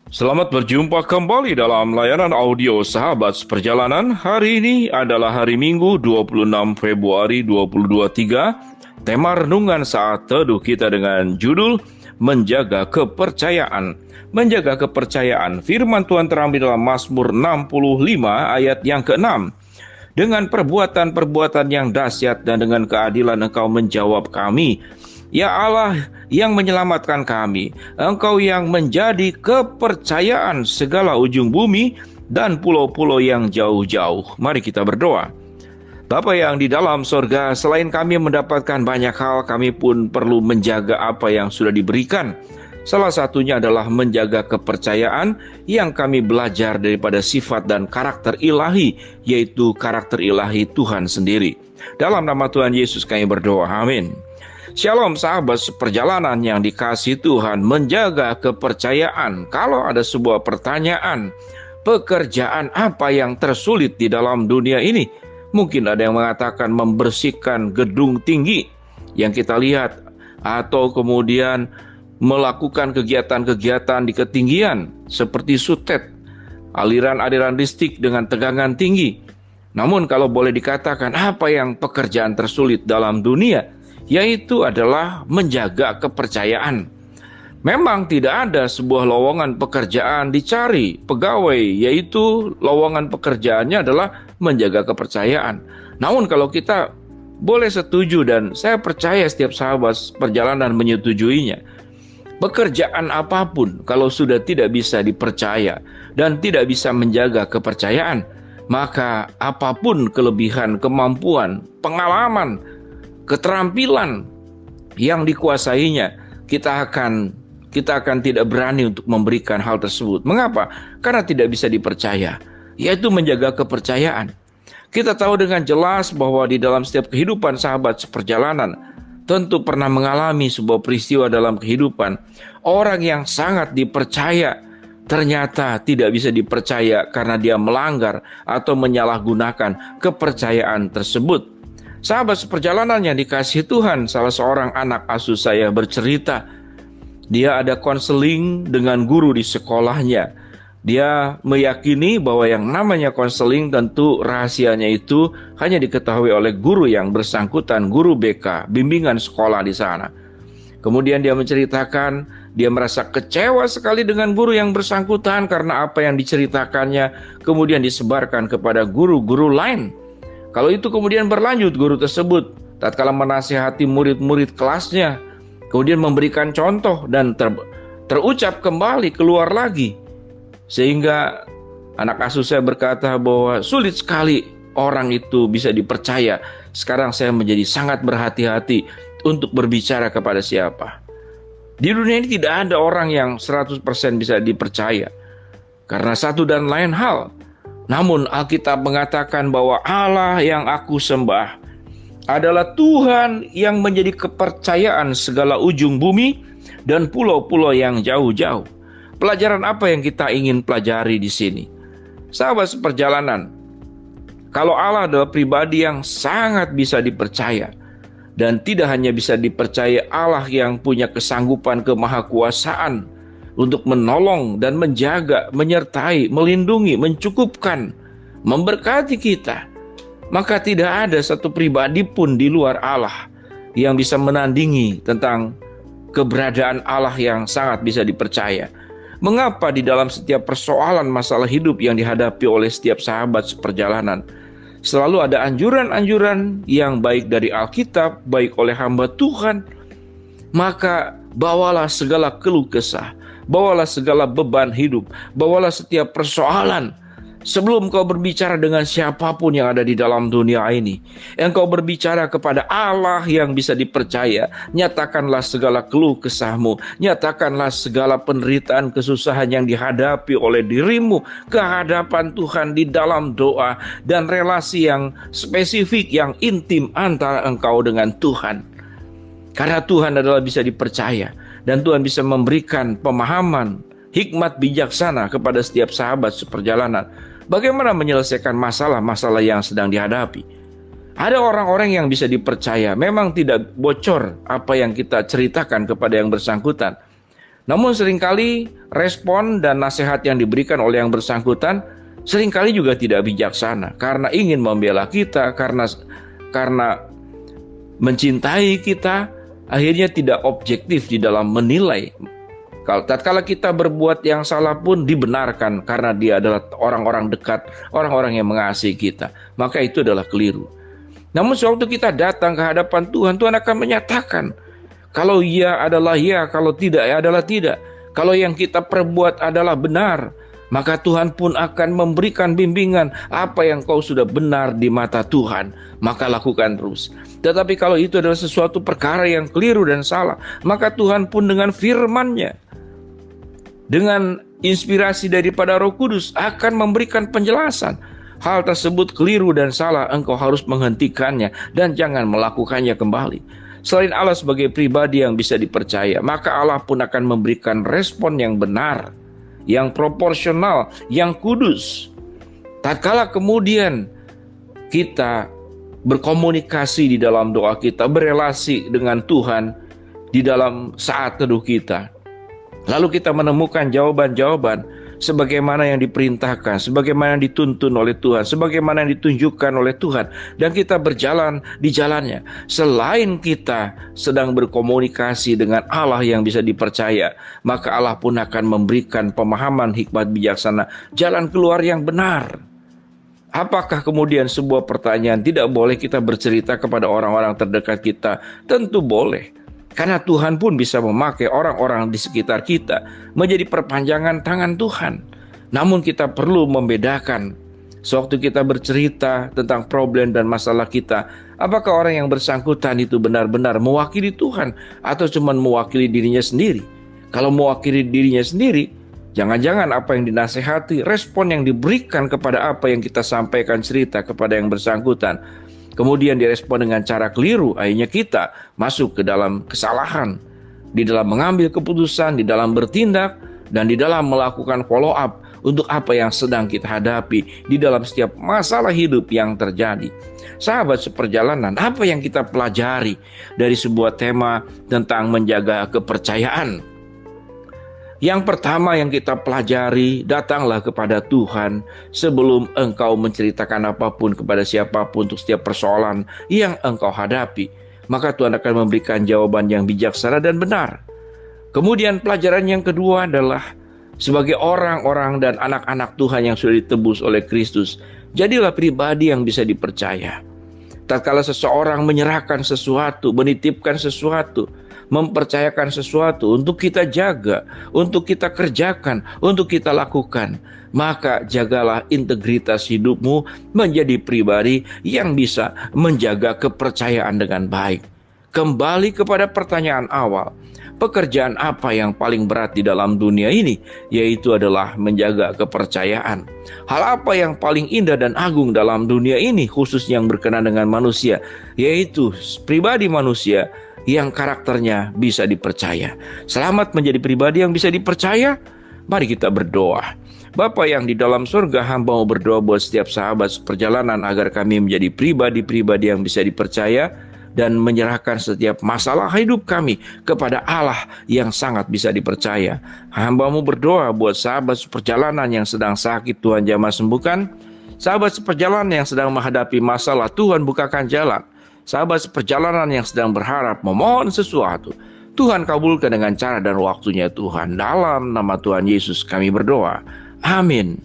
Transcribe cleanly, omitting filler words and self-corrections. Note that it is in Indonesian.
Selamat berjumpa kembali dalam layanan audio Sahabat Seperjalanan. Hari ini adalah hari Minggu 26 Februari 2023. Tema renungan saat teduh kita dengan judul Menjaga Kepercayaan. Menjaga kepercayaan. Firman Tuhan terambil dalam Mazmur 65 ayat yang ke-6. Dengan perbuatan-perbuatan yang dahsyat dan dengan keadilan Engkau menjawab kami. Ya Allah yang menyelamatkan kami, Engkau yang menjadi kepercayaan segala ujung bumi dan pulau-pulau yang jauh-jauh. Mari kita berdoa. Bapa yang di dalam sorga, selain kami mendapatkan banyak hal, kami pun perlu menjaga apa yang sudah diberikan. Salah satunya adalah menjaga kepercayaan yang kami belajar daripada sifat dan karakter ilahi, yaitu karakter ilahi Tuhan sendiri. Dalam nama Tuhan Yesus kami berdoa, amin. Shalom sahabat seperjalanan yang dikasihi Tuhan, menjaga kepercayaan. Kalau ada sebuah pertanyaan, pekerjaan apa yang tersulit di dalam dunia ini? Mungkin ada yang mengatakan membersihkan gedung tinggi yang kita lihat, atau kemudian melakukan kegiatan-kegiatan di ketinggian seperti sutet, aliran-aliran listrik dengan tegangan tinggi. Namun kalau boleh dikatakan apa yang pekerjaan tersulit dalam dunia, yaitu adalah menjaga kepercayaan. Memang tidak ada sebuah lowongan pekerjaan dicari pegawai, yaitu lowongan pekerjaannya adalah menjaga kepercayaan. Namun kalau kita boleh setuju, dan saya percaya setiap sahabat perjalanan menyetujuinya, pekerjaan apapun kalau sudah tidak bisa dipercaya dan tidak bisa menjaga kepercayaan, maka apapun kelebihan, kemampuan, pengalaman, keterampilan yang dikuasainya, kita akan tidak berani untuk memberikan hal tersebut. Mengapa? Karena tidak bisa dipercaya, yaitu menjaga kepercayaan. Kita tahu dengan jelas bahwa di dalam setiap kehidupan sahabat seperjalanan tentu pernah mengalami sebuah peristiwa dalam kehidupan. Orang yang sangat dipercaya ternyata tidak bisa dipercaya karena dia melanggar atau menyalahgunakan kepercayaan tersebut. Sahabat seperjalanan yang dikasihi Tuhan, salah seorang anak asuh saya bercerita, dia ada konseling dengan guru di sekolahnya. Dia meyakini bahwa yang namanya konseling tentu rahasianya itu hanya diketahui oleh guru yang bersangkutan, guru BK, bimbingan sekolah di sana. Kemudian dia menceritakan, dia merasa kecewa sekali dengan guru yang bersangkutan karena apa yang diceritakannya kemudian disebarkan kepada guru-guru lain. Kalau itu kemudian berlanjut, guru tersebut tatkala menasihati murid-murid kelasnya, kemudian memberikan contoh dan terucap kembali, keluar lagi. Sehingga anak asuh saya berkata bahwa sulit sekali orang itu bisa dipercaya. Sekarang saya menjadi sangat berhati-hati untuk berbicara kepada siapa. Di dunia ini tidak ada orang yang 100% bisa dipercaya karena satu dan lain hal. Namun Alkitab mengatakan bahwa Allah yang aku sembah adalah Tuhan yang menjadi kepercayaan segala ujung bumi dan pulau-pulau yang jauh-jauh. Pelajaran apa yang kita ingin pelajari di sini? Sahabat seperjalanan, kalau Allah adalah pribadi yang sangat bisa dipercaya, dan tidak hanya bisa dipercaya Allah yang punya kesanggupan kemahakuasaan untuk menolong dan menjaga, menyertai, melindungi, mencukupkan, memberkati kita, maka tidak ada satu pribadi pun di luar Allah yang bisa menandingi tentang keberadaan Allah yang sangat bisa dipercaya. Mengapa di dalam setiap persoalan masalah hidup yang dihadapi oleh setiap sahabat seperjalanan, selalu ada anjuran-anjuran yang baik dari Alkitab, baik oleh hamba Tuhan? Maka bawalah segala keluh kesah, bawalah segala beban hidup, bawalah setiap persoalan. Sebelum kau berbicara dengan siapapun yang ada di dalam dunia ini, engkau berbicara kepada Allah yang bisa dipercaya. Nyatakanlah segala keluh kesahmu, nyatakanlah segala penderitaan, kesusahan yang dihadapi oleh dirimu ke hadapan Tuhan di dalam doa dan relasi yang spesifik, yang intim antara engkau dengan Tuhan. Karena Tuhan adalah bisa dipercaya, dan Tuhan bisa memberikan pemahaman, hikmat bijaksana kepada setiap sahabat seperjalanan. Bagaimana menyelesaikan masalah-masalah yang sedang dihadapi? Ada orang-orang yang bisa dipercaya, memang tidak bocor apa yang kita ceritakan kepada yang bersangkutan. Namun seringkali respon dan nasihat yang diberikan oleh yang bersangkutan seringkali juga tidak bijaksana karena ingin membela kita, karena mencintai kita, akhirnya tidak objektif di dalam menilai. Tatkala kita berbuat yang salah pun dibenarkan karena dia adalah orang-orang dekat, orang-orang yang mengasihi kita. Maka itu adalah keliru. Namun sewaktu kita datang ke hadapan Tuhan, Tuhan akan menyatakan kalau ya adalah ya, kalau tidak ya adalah tidak. Kalau yang kita perbuat adalah benar, maka Tuhan pun akan memberikan bimbingan. Apa yang kau sudah benar di mata Tuhan, maka lakukan terus. Tetapi kalau itu adalah sesuatu perkara yang keliru dan salah, maka Tuhan pun dengan firman-Nya, dengan inspirasi daripada Roh Kudus akan memberikan penjelasan. Hal tersebut keliru dan salah, engkau harus menghentikannya dan jangan melakukannya kembali. Selain Allah sebagai pribadi yang bisa dipercaya, maka Allah pun akan memberikan respon yang benar, yang proporsional, yang kudus. Tatkala kemudian kita berkomunikasi di dalam doa kita, berelasi dengan Tuhan di dalam saat teduh kita, lalu kita menemukan jawaban-jawaban sebagaimana yang diperintahkan, sebagaimana yang dituntun oleh Tuhan, sebagaimana yang ditunjukkan oleh Tuhan, dan kita berjalan di jalannya. Selain kita sedang berkomunikasi dengan Allah yang bisa dipercaya, maka Allah pun akan memberikan pemahaman hikmat bijaksana, jalan keluar yang benar. Apakah kemudian sebuah pertanyaan tidak boleh kita bercerita kepada orang-orang terdekat kita? Tentu boleh. Karena Tuhan pun bisa memakai orang-orang di sekitar kita menjadi perpanjangan tangan Tuhan. Namun kita perlu membedakan sewaktu kita bercerita tentang problem dan masalah kita, apakah orang yang bersangkutan itu benar-benar mewakili Tuhan atau cuma mewakili dirinya sendiri? Kalau mewakili dirinya sendiri, jangan-jangan apa yang dinasehati, respon yang diberikan kepada apa yang kita sampaikan cerita kepada yang bersangkutan, kemudian direspon dengan cara keliru, akhirnya kita masuk ke dalam kesalahan, di dalam mengambil keputusan, di dalam bertindak, dan di dalam melakukan follow up untuk apa yang sedang kita hadapi di dalam setiap masalah hidup yang terjadi. Sahabat seperjalanan, apa yang kita pelajari dari sebuah tema tentang menjaga kepercayaan? Yang pertama yang kita pelajari, datanglah kepada Tuhan sebelum engkau menceritakan apapun kepada siapapun untuk setiap persoalan yang engkau hadapi. Maka Tuhan akan memberikan jawaban yang bijaksana dan benar. Kemudian pelajaran yang kedua adalah sebagai orang-orang dan anak-anak Tuhan yang sudah ditebus oleh Kristus, jadilah pribadi yang bisa dipercaya. Tatkala seseorang menyerahkan sesuatu, menitipkan sesuatu, mempercayakan sesuatu untuk kita jaga, untuk kita kerjakan, untuk kita lakukan, maka jagalah integritas hidupmu menjadi pribadi yang bisa menjaga kepercayaan dengan baik. Kembali kepada pertanyaan awal, pekerjaan apa yang paling berat di dalam dunia ini? Yaitu adalah menjaga kepercayaan. Hal apa yang paling indah dan agung dalam dunia ini, khususnya yang berkenaan dengan manusia? Yaitu pribadi manusia yang karakternya bisa dipercaya. Selamat menjadi pribadi yang bisa dipercaya. Mari kita berdoa. Bapa yang di dalam surga, hamba mau berdoa buat setiap sahabat seperjalanan agar kami menjadi pribadi-pribadi yang bisa dipercaya dan menyerahkan setiap masalah hidup kami kepada Allah yang sangat bisa dipercaya. Hamba-Mu berdoa buat sahabat seperjalanan yang sedang sakit, Tuhan jamah sembuhkan. Sahabat seperjalanan yang sedang menghadapi masalah, Tuhan bukakan jalan. Sahabat seperjalanan yang sedang berharap memohon sesuatu, Tuhan kabulkan dengan cara dan waktunya Tuhan. Dalam nama Tuhan Yesus kami berdoa. Amin.